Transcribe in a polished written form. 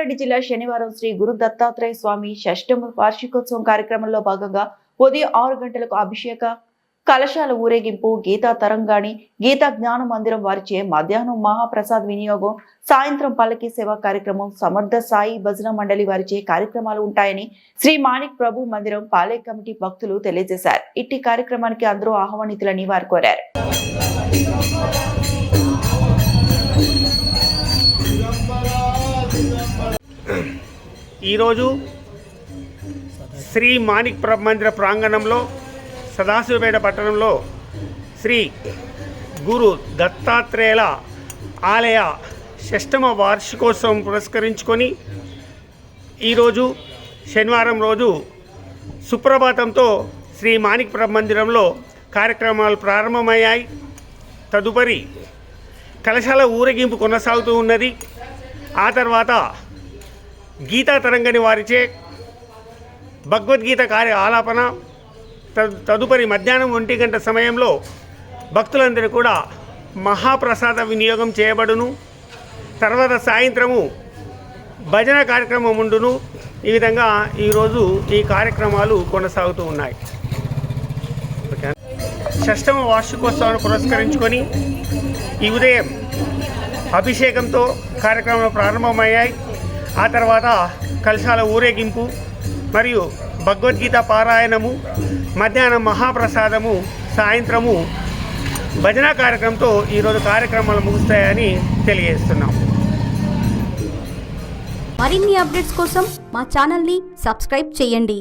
రంగారెడ్డి జిల్లా శనివారం శ్రీ గురు దత్తాత్రేయ స్వామి షష్టమ వార్షికోత్సవం కార్యక్రమంలో భాగంగా ఉదయం 6 గంటలకు అభిషేక కలశాల ఊరేగింపు, గీతా తరంగాణి, గీతా జ్ఞాన మందిరం వారిచే మధ్యాహ్నం మహాప్రసాద్ వినియోగం, సాయంత్రం పల్లకి సేవా కార్యక్రమం, సమర్థ సాయి భజన మండలి వారిచే కార్యక్రమాలు ఉంటాయని శ్రీ మాణిక్ ప్రభు మందిరం పాలే కమిటీ భక్తులు తెలియజేశారు. ఇట్టి కార్యక్రమానికి అందరూ ఆహ్వానితులని వారు కోరారు. ఈరోజు శ్రీ మాణిక్ ప్రభు మందిర ప్రాంగణంలో సదాశివపేట పట్టణంలో శ్రీ గురు దత్తాత్రేయుల ఆలయ షష్టమ వార్షికోత్సవం పురస్కరించుకొని ఈరోజు శనివారం రోజు సుప్రభాతంతో శ్రీ మాణిక్ ప్రభు మందిరంలో కార్యక్రమాలు ప్రారంభమయ్యాయి. తదుపరి కలశాల ఊరేగింపు కొనసాగుతూ ఉన్నది. ఆ తర్వాత గీతా తరంగని వారిచే భగవద్గీత ఆలాపన, తదుపరి మధ్యాహ్నం 1 గంట సమయంలో భక్తులందరూ కూడా మహాప్రసాద వినియోగం చేయబడును. తర్వాత సాయంత్రము భజన కార్యక్రమం ఉండును. ఈ విధంగా ఈరోజు ఈ కార్యక్రమాలు కొనసాగుతూ ఉన్నాయి. షష్టమ వార్షికోత్సవాన్ని పురస్కరించుకొని ఈ ఉదయం అభిషేకంతో కార్యక్రమాలు ప్రారంభమయ్యాయి. ఆ తర్వాత కలశాల ఊరేగింపు మరియు భగవద్గీత పారాయణము, మధ్యాహ్నం మహాప్రసాదము, సాయంత్రము భజన కార్యక్రమంతో ఈరోజు కార్యక్రమాలు ముగుస్తాయని తెలియజేస్తున్నాం. మరిన్ని అప్డేట్స్ కోసం మా ఛానల్ని సబ్స్క్రైబ్ చేయండి.